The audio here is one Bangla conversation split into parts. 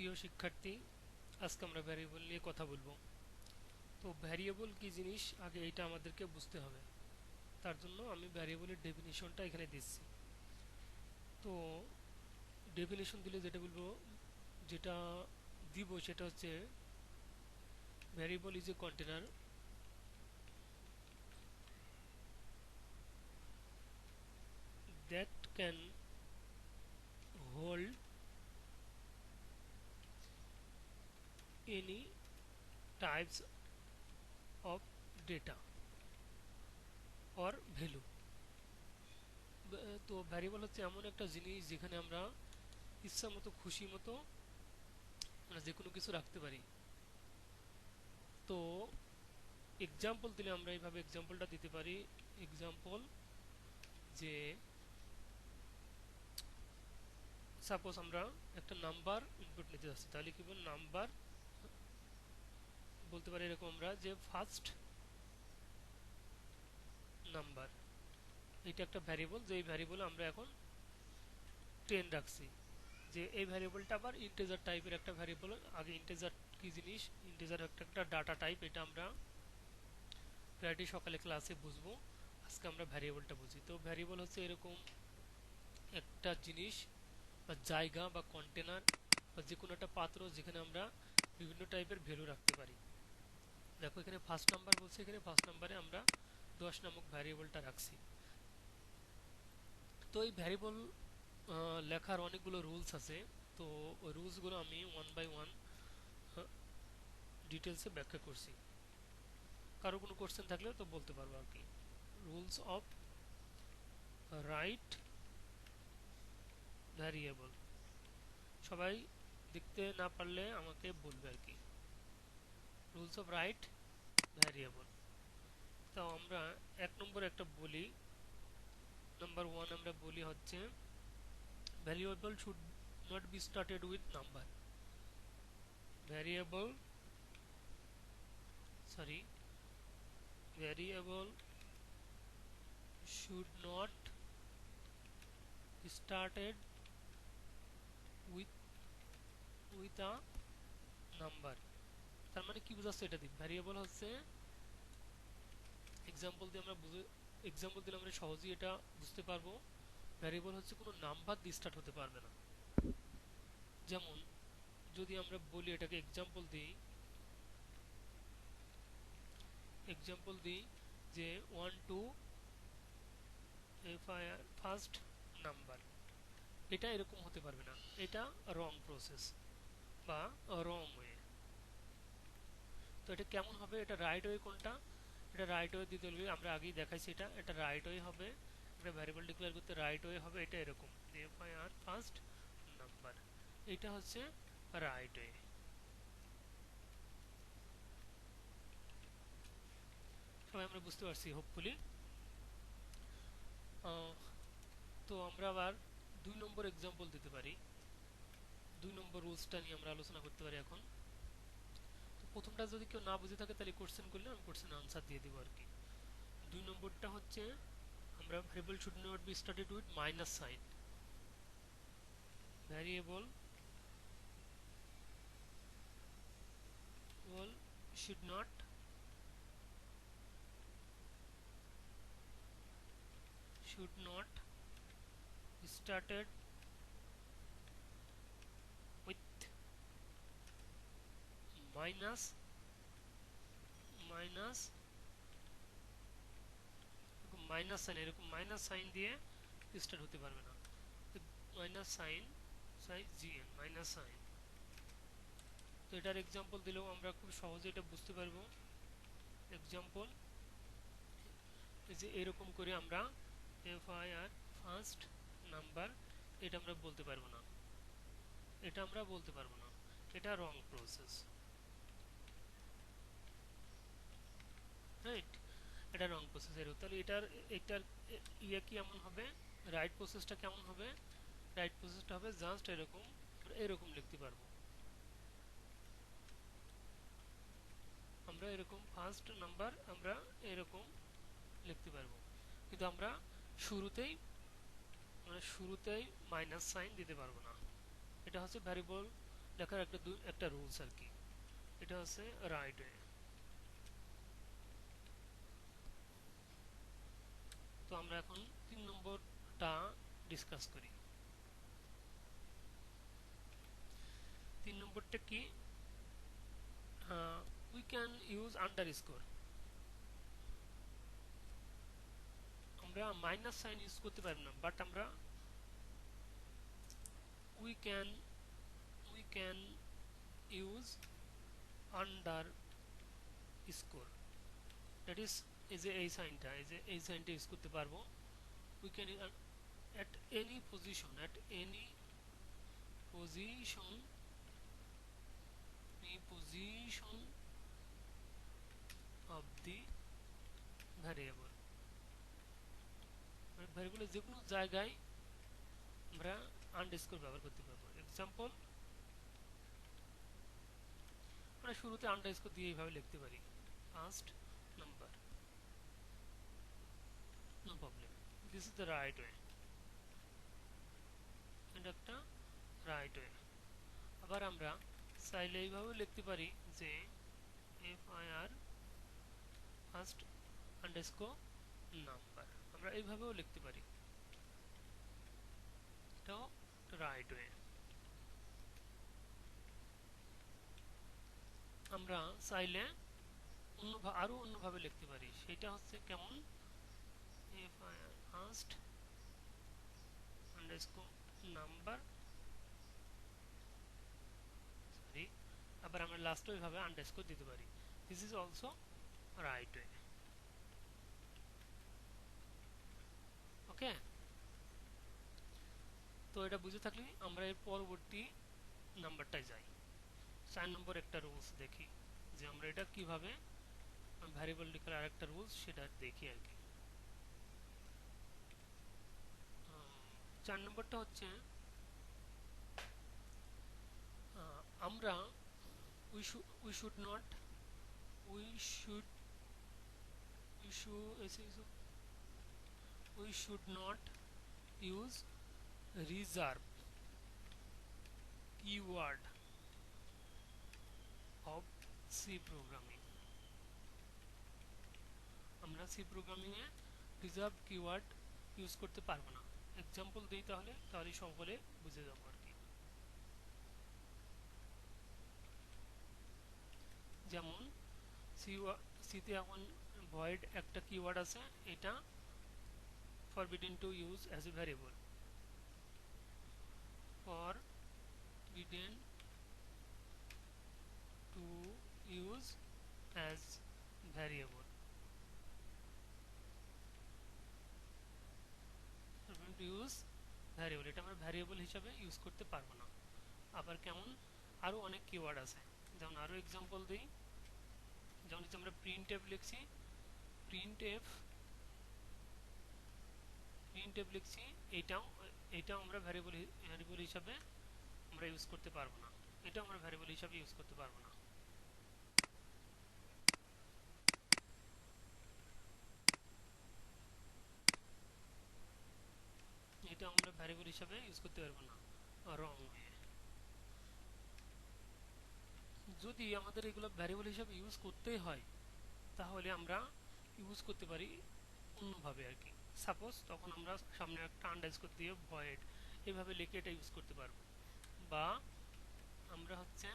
প্রিয় শিক্ষার্থী, আজকে আমরা ভ্যারিয়েবল নিয়ে কথা বলবো। তো ভ্যারিয়েবল কি জিনিস আগে এটা আমাদেরকে বুঝতে হবে। তার জন্য আমি ভ্যারিয়েবলের ডেফিনিশনটা এখানে দিচ্ছি। তো ডেফিনিশন দিলে যেটা দিব সেটা হচ্ছে variable is a container that can hold any types of data or value. তো ভ্যারিয়েবল হচ্ছে এমন একটা জিনিস যেখানে আমরা ইচ্ছা মতো খুশি মতো আমরা যে কোনো কিছু রাখতে পারি। তো এক্সাম্পল দিলে আমরা এইভাবে এক্সাম্পলটা দিতে পারি। এক্সাম্পল যে সাপোজ আমরা একটা নাম্বার ইনপুট নিতে যাচ্ছি, তাহলে কি বলবো, নাম্বার বলতে পারি এরকম আমরা যে ফার্স্ট নাম্বার। এটা একটা ভ্যারিয়েবল, যে এই ভ্যারিয়েবলে আমরা এখন 10 রাখছি। যে এই ভ্যারিয়েবলটা আবার ইন্টিজার টাইপের একটা ভ্যারিয়েবল। আগে ইন্টিজার কি জিনিস, ইন্টিজার একটা ডাটা টাইপ, এটা আমরা প্রায়টি সকালে ক্লাসে বুঝবো। আজকে আমরা ভ্যারিয়েবলটা বুঝি। তো ভ্যারিয়েবল হচ্ছে এরকম একটা জিনিস বা জায়গা বা কন্টেনার বা যে কোনো একটা পাত্র যেখানে আমরা বিভিন্ন টাইপের ভ্যালু রাখতে পারি। দেখো এখানে ফার্স্ট নাম্বার বলছে, এখানে ফার্স্ট নাম্বারে আমরা 10 নামক ভ্যারিয়েবলটা রাখছি। তো এই ভ্যারিয়েবল লেখার অনেকগুলো রুলস আছে। তো ওই রুলসগুলো আমি ওয়ান বাই ওয়ান ডিটেলসে ব্যাখ্যা করছি। কারো কোনো কোশ্চেন থাকলে তো বলতে পারবো আর কি। রুলস অফ রাইট ভ্যারিয়েবল, সবাই দেখতে না পারলে আমাকে বলবে আর কি। রুলস অফ রাইট ভ্যারিয়েবল, তো আমরা এক নম্বর একটা বলি। নাম্বার ওয়ান আমরা বলি হচ্ছে variable should not be started with number. Variable sorry variable should not started with a number। তার মানে কি বোঝাচ্ছে এটা দিয়ে, ভ্যারিয়েবল হচ্ছে এক্সাম্পল দিয়ে আমরা এক্সাম্পল দিলে আমরা সহজেই এটা বুঝতে পারবো। ভ্যারিয়েবল হচ্ছে কোনো নাম্বার দিয়ে স্টার্ট হতে পারবে না। যেমন যদি আমরা বলি, এটাকে এক্সাম্পল দিই যে 1 2 ফার্স্ট নাম্বার, এটা এরকম হতে পারবে না। এটা রং প্রসেস বা রং ওয়ে। তো এটা কেমন হবে, এটা রাইট ওয়ে কোনটা, এটা রাইট ওয়ে দিতে হলে আমরা আগেই দেখাইছি, এটা রাইট ওয়ে হবে। একটা ভ্যারিয়েবল ডিক্লেয়ার করতে রাইট ওয়ে হবে, এটা এরকম এফআইআর ফার্স্ট নাম্বার, এটা হচ্ছে রাইট ওয়ে। সবাই আমরা বুঝতে পারছি হোপফুলি। তো আমরা আবার 2 নম্বর এক্সাম্পল দিতে পারি। 2 নম্বর রুলসটা নিয়ে আমরা আলোচনা করতে পারি এখন। তো প্রথমটা যদি কেউ না বুঝে থাকে তাহলে কোশ্চেন করলে আমি কোশ্চেন আনসার দিয়ে দেবো আর কি। 2 নম্বরটা হচ্ছে আমরা variable should not be started with minus sine. Variable should not started with minus minus minus sine, এরকম মাইনাস সাইন দিয়ে স্টার্ট হতে পারবে না। Minus sine GN minus sine. তো এটার এক্সাম্পল দিলেও আমরা খুব সহজে এটা বুঝতে পারবো। এক্সাম্পল যে এরকম করে আমরা এফআইআর ফার্স্ট নাম্বার, এটা আমরা বলতে পারবো না, এটা আমরা বলতে পারবো না, এটা রং প্রসেস, রাইট। এটা রং প্রসেস এর, তাহলে এটার ইয়ে কি এমন হবে, রাইট প্রসেসটা কেমন হবে, রাইট প্রসেসটা হবে জাস্ট এরকম, এরকম লিখতে পারবো আমরা, এরকম ফার্স্ট নাম্বার আমরা এরকম লিখতে পারবো। কিন্তু আমরা শুরুতেই মাইনাস সাইন দিতে পারবো না। এটা হচ্ছে ভ্যারিয়েবল লেখার একটা রুলস আর কি। এটা হচ্ছে রাইট ওয়ে। তো আমরা এখন 3 নম্বরটা ডিসকাস করি। 3 নম্বরটা কি? We can use underscore. আমরা মাইনাস সাইন ইউজ করতে পারব না, বাট আমরা we can use under score. That is এই যে এই সাইনটা ইউজ করতে পারবো। We can at any position of the variable, ভ্যারিয়েবলের যে কোনো জায়গায় আমরা আন্ডারস্কোর ব্যবহার করতে পারবো। এক্সাম্পল, আমরা শুরুতে আন্ডারস্কোর দিয়ে এইভাবে লিখতে পারি, first number, no problem, this is the right way. এটা একটা রাইট ওয়ে। আবার আমরা চাইলে এইভাবে লিখতে পারি যে FIR ফার্স্ট আন্ডারস্কোর নাম্বার, আমরা এইভাবেও লিখতে পারি, এটাও রাইট ওয়ে। আমরা চাইলে আরো অন্যভাবে লিখতে পারি, সেটা হচ্ছে কেমন, FIR first underscore number, sorry, আবার আমরা লাস্টে এইভাবে আন্ডারস্কোর দিতে পারি, this is also right way. Okay, তো এটা বুঝে থাকলে আমরা এর পরবর্তী নাম্বারটায় যাই। 4 নম্বর একটা রুলস দেখি যে আমরা এটা কিভাবে ভ্যারিয়েবল লিখার আরেকটা রুলস সেটা দেখি আর কি। 4 নম্বরটা হচ্ছে আমরা we should not use reserve keyword of C programming। আমরা সি প্রোগ্রামিং এ রিজার্ভ কিওয়ার্ড ইউজ করতে পারবো না। এক্সাম্পল দিই তাহলে সকলে বুঝে যাবো আর কি। যেমন সিতে এখন ভয়েড একটা কিওয়ার্ড আছে, এটা forbidden to use as a variable, forbidden to use as variable, forbidden to use variable, এটা আমরা ভ্যারিয়েবল হিসাবে ইউজ করতে পারবো না। আবার কেমন আরো অনেক কিওয়ার্ড আছে, যেমন আরো এক্সাম্পল দিই, যেমন আমরা printf লিখছি, printf লিখছি, এটাও আমরা ভ্যারিয়েবল হিসাবে আমরা ইউজ করতে পারবো না, এটাও আমরা ভ্যারিয়েবল হিসাবে ইউজ করতে পারবো না। এটা আমরা ভ্যারিয়েবল হিসাবে ইউজ করতে পারবো না, রং ওয়ে। যদি আমাদের এগুলো ভ্যারিয়েবল হিসাবে ইউজ করতেই হয় তাহলে আমরা ইউজ করতে পারি অন্যভাবে আর কি। সাপোজ তখন আমরা সামনে একটা আন্ডারস্কোর দিয়ে ভয়েড এইভাবে লিখে এটা ইউজ করতে পারবো, বা আমরা হচ্ছে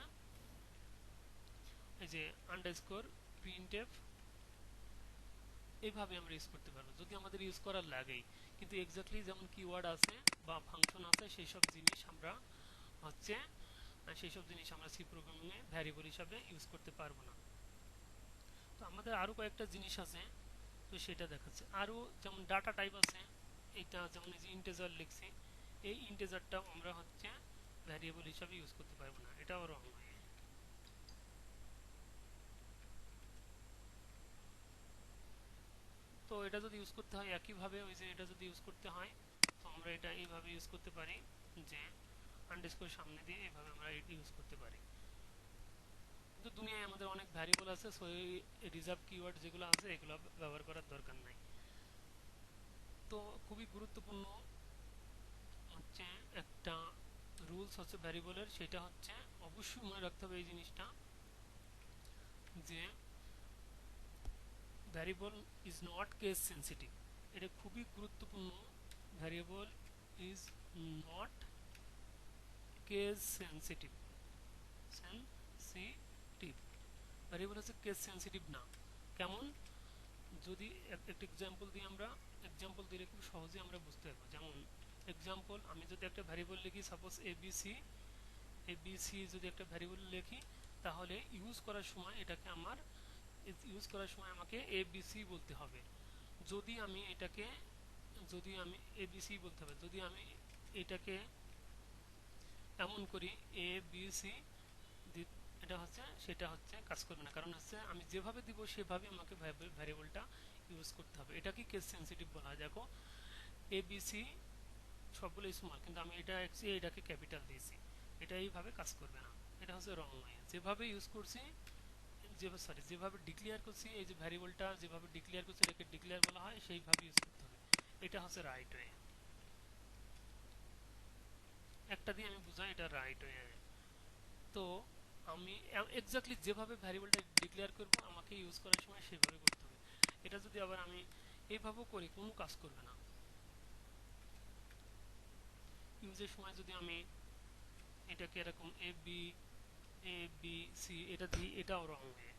এই যে আন্ডারস্কোর প্রিন্টএফ এইভাবে আমরা ইউজ করতে পারবো যদি আমাদের ইউজ করার লাগেই। কিন্তু এক্স্যাক্টলি যেমন কিওয়ার্ড আছে বা ফাংশন আছে সেই সব জিনিস আমরা সি প্রোগ্রামিং এ ভ্যারিয়েবল হিসাবে ইউজ করতে পারবো না। তো আমাদের আরো কয়েকটা জিনিস আছে, তো সেটা দেখাচ্ছে। আরো যেমন ডাটা টাইপ আছে, এটা যেমন এই যে ইন্টিজার লিখছি, এই ইন্টিজারটাও আমরা ভ্যারিয়েবল হিসাবে ইউজ করতে পারবো না, এটাও রং হয়। তো এটা যদি ইউজ করতে হয় একইভাবে, ওই যে এটা যদি ইউজ করতে হয় তো আমরা এটা এইভাবে ইউজ করতে পারি যে আন্ডারস্কোর সামনে দিয়ে এইভাবে আমরা এটা ইউজ করতে পারি। কিন্তু দুনিয়ায় আমাদের অনেক ভ্যারিয়েবল আছে, সো এই রিজার্ভ কিওয়ার্ড যেগুলো আছে এগুলো ব্যবহার করার দরকার নাই। তো খুবই গুরুত্বপূর্ণ একটা রুলস হচ্ছে ভ্যারিয়েবলের, সেটা হচ্ছে অবশ্যই মনে রাখতে হবে এই জিনিসটা যে variable is not case sensitive. এটা খুবই গুরুত্বপূর্ণ। Variable is not case sensitive. Sensitive variable হচ্ছে কেস সেন্সিটিভ না। কেমন? যদি একটা এক্সাম্পল দিই, আমরা এক্সাম্পল দিলে খুব সহজে আমরা বুঝতে পারবো। যেমন এক্সাম্পল, আমি যদি একটা ভ্যারিয়েবল লিখি, সাপোজ এবিসি যদি একটা ভ্যারিয়েবল লিখি, তাহলে ইউজ করার সময় এটাকে আমাকে এবিসি বলতে হবে। যদি আমি এবিসি বলতে হবে, যদি আমি এটাকে এমন করি এবিসি, সেটা হচ্ছে কাজ করবে না। কারণ হচ্ছে আমি যেভাবে দিব সেভাবে আমাকে ভ্যারিয়েবলটা ইউজ করতে হবে। এটা কি কেস সেন্সিটিভ বলা হয়। দেখো এবিসি সবগুলো স্মল, কিন্তু আমি এটাকে ক্যাপিটাল দিয়েছি, এটা এইভাবে কাজ করবে না। এটা হচ্ছে রং ওয়ে। যেভাবে ইউজ করছি, যেভাবে ডিক্লেয়ার করছি, এই যে ভ্যারিয়েবলটা যেভাবে ডিক্লেয়ার করছি এটাকে ডিক্লেয়ার বলা হয়, সেইভাবে ইউজ করতে হবে। এটা হচ্ছে রাইট ওয়ে। একটা দিয়ে আমি বুঝাই এটা রাইট ওয়ে। তো আমি এক্স্যাক্টলি যেভাবে ভ্যারিয়েবলটা ডিক্লেয়ার করব আমাকে ইউজ করার সময় সেভাবে করতে হবে। এটা যদি আবার আমি এইভাবেও করি, কোনো কাজ করবে না। ইউজের সময় যদি আমি এটাকে এরকম এ বি সি এটা দিই, এটাও রং ওয়ে।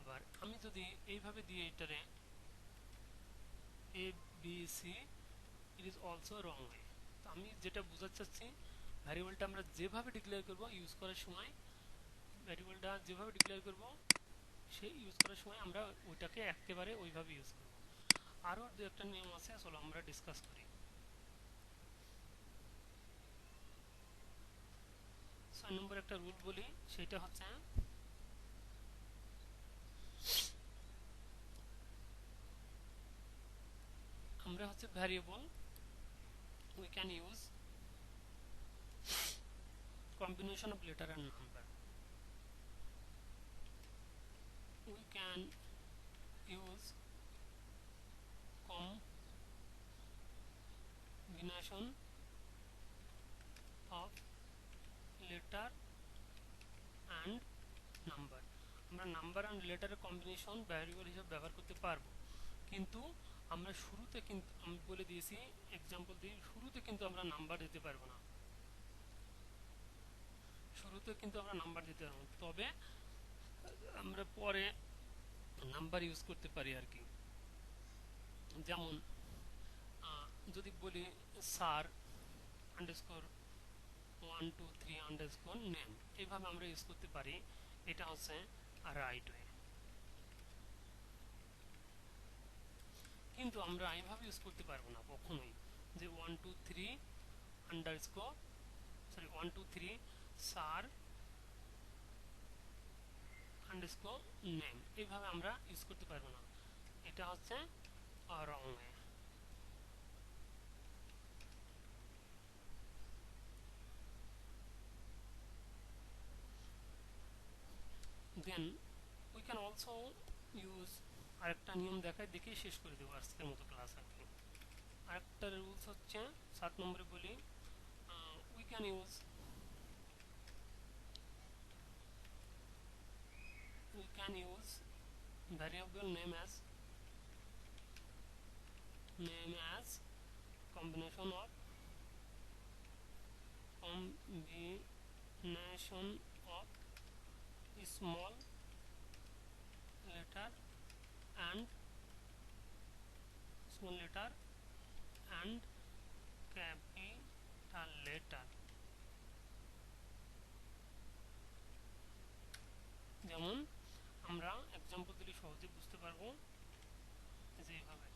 আবার আমি যদি এইভাবে দিয়ে এটারে ABC, it is also wrong way. তো আমি যেটা বোঝাতে চাচ্ছি, ভ্যারিয়েবলটা আমরা যেভাবে ডিক্লেয়ার করব ইউজ করার সময়, ভ্যারিয়েবলটা যেভাবে ডিক্লেয়ার করব সেই ইউজ করার সময় আমরা ওইটাকে একেবারে ওইভাবে ইউজ করব। আরও দু একটা নিয়ম আছে, চলো আমরা ডিসকাস করি। 6 নম্বর একটা রুল বলি, সেটা হচ্ছে আমরা হচ্ছে variable we can use combination of letter and number. We can use combination of letter and number. আমরা নাম্বার অ্যান্ড লেটারের কম্বিনেশন ভ্যারিয়েবল হিসেবে ব্যবহার করতে পারবো, কিন্তু আমরা শুরুতে, কিন্তু আমি বলে দিয়েছি এক্সাম্পল দিয়ে, শুরুতে কিন্তু আমরা নাম্বার দিতে পারবো না। শুরুতে কিন্তু আমরা নাম্বার দিতে পারবো, তবে আমরা পরে নাম্বার ইউজ করতে পারি আর কি। যেমন যদি বলি স্যার আন্ডারস্কোর 1 2 3 আন্ডারস্কোর নেম, এইভাবে আমরা ইউজ করতে পারি। এটা হচ্ছে রাইট ওয়ে। কিন্তু আমরা এইভাবে ইউজ করতে পারবো না কখনোই, যে 1 2 3 আন্ডারস্কোর 1 2 3 স্যার আন্ডারস্কোর নেম, এইভাবে আমরা ইউজ করতে পারবো না। এটা হচ্ছে wrong way. Then we can also use, আরেকটা নিয়ম দেখায়, দেখে শেষ করে দেবো আজকের মতো ক্লাস আর কি। আরেকটা রুলস হচ্ছে 7 নম্বরে বলি, we can use variable name as combination of small letter and capital letter. যেমন আমরা এক্সাম্পল দিলে সহজে বুঝতে পারবো, যে এইভাবে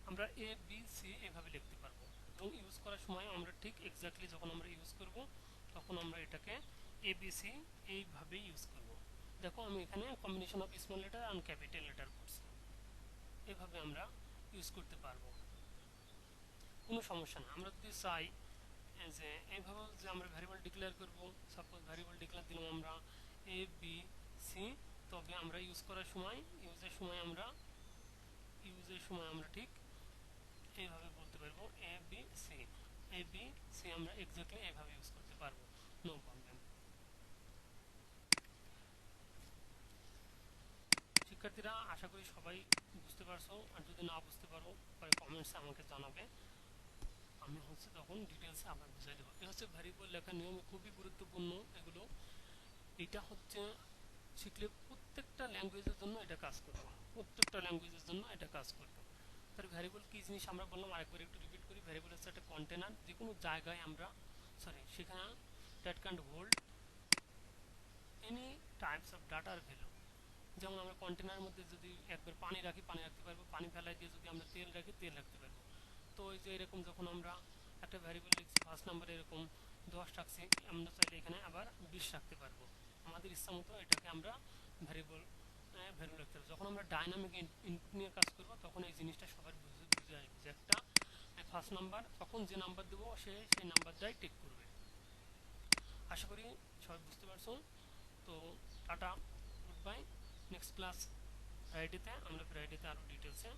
আমরা এ বি সি এভাবে লিখতে পারবো, এবং ইউজ করার সময় আমরা ঠিক এক্স্যাক্টলি যখন আমরা ইউজ করব তখন আমরা এটাকে এবিসি এইভাবে ইউজ করব। দেখো আমি এখানে combination of small letter and capital letter করছি, এভাবে আমরা ইউজ করতে পারবো, কোনো সমস্যা না। আমরা যদি চাই যে এইভাবে যে আমরা ভ্যারিয়েবল ডিক্লেয়ার করব, সাপোজ ভ্যারিয়েবল ডিক্লেয়ার দিলাম আমরা এ বি সি, তবে আমরা ইউজের সময় আমরা সময় আমরা ঠিক এইভাবে বলতে পারবো A B C. A B C আমরা এক্স্যাক্টলি এইভাবে ইউজ করতে পারবো, নো প্রবলেম। শিক্ষার্থীরা আশা করি সবাই বুঝতে পারছো, আর যদি না বুঝতে পারো পরে কমেন্টসে আমাকে জানাবে, আমি তখন ডিটেলসে আবার বুঝাই দেবো। এটা ভ্যারিয়েবল লেখার নিয়ম খুবই গুরুত্বপূর্ণ এগুলো। এটা শিখলে প্রত্যেকটা ল্যাঙ্গুয়েজের জন্য এটা কাজ করবে, প্রত্যেকটা ল্যাঙ্গুয়েজের জন্য এটা কাজ করবে। তার ভ্যারিয়েবল কি জিনিস আমরা বললাম, আরেকবার একটু রিপিট করি। ভ্যারিয়েবল হচ্ছে একটা কন্টেনার, যে কোনো জায়গায় আমরা সেখানে that can hold any types of ডাটার ভ্যালু। যেমন আমরা কন্টেনারের মধ্যে যদি একবার পানি রাখি, পানি রাখতে পারবো, পানি ফেলাই দিয়ে যদি আমরা তেল রাখি, তেল রাখতে পারবো। তো এই যে এরকম যখন আমরা একটা ভ্যারিয়েবল লিখছি, ফার্স্ট নাম্বার এরকম 10 রাখছি, আমরা চাইলে এখানে আবার 20 রাখতে পারবো। আমাদের ইচ্ছা মতো এটাকে আমরা ভ্যারিয়েবল ভ্যালু রাখতে পারবো। যখন আমরা ডাইনামিক ইনপুট নিয়ে কাজ করবো, তখন এই জিনিসটা সবার বুঝে আসবে যে একটা ফার্স্ট নাম্বার, তখন যে নাম্বার দেবো সেই নাম্বারটাই টেক করবে। আশা করি সবাই বুঝতে পারছো। তো tata, good bye. Next class ফ্রাইডেতে, আমরা ফ্রাইডেতে আরও ডিটেলসে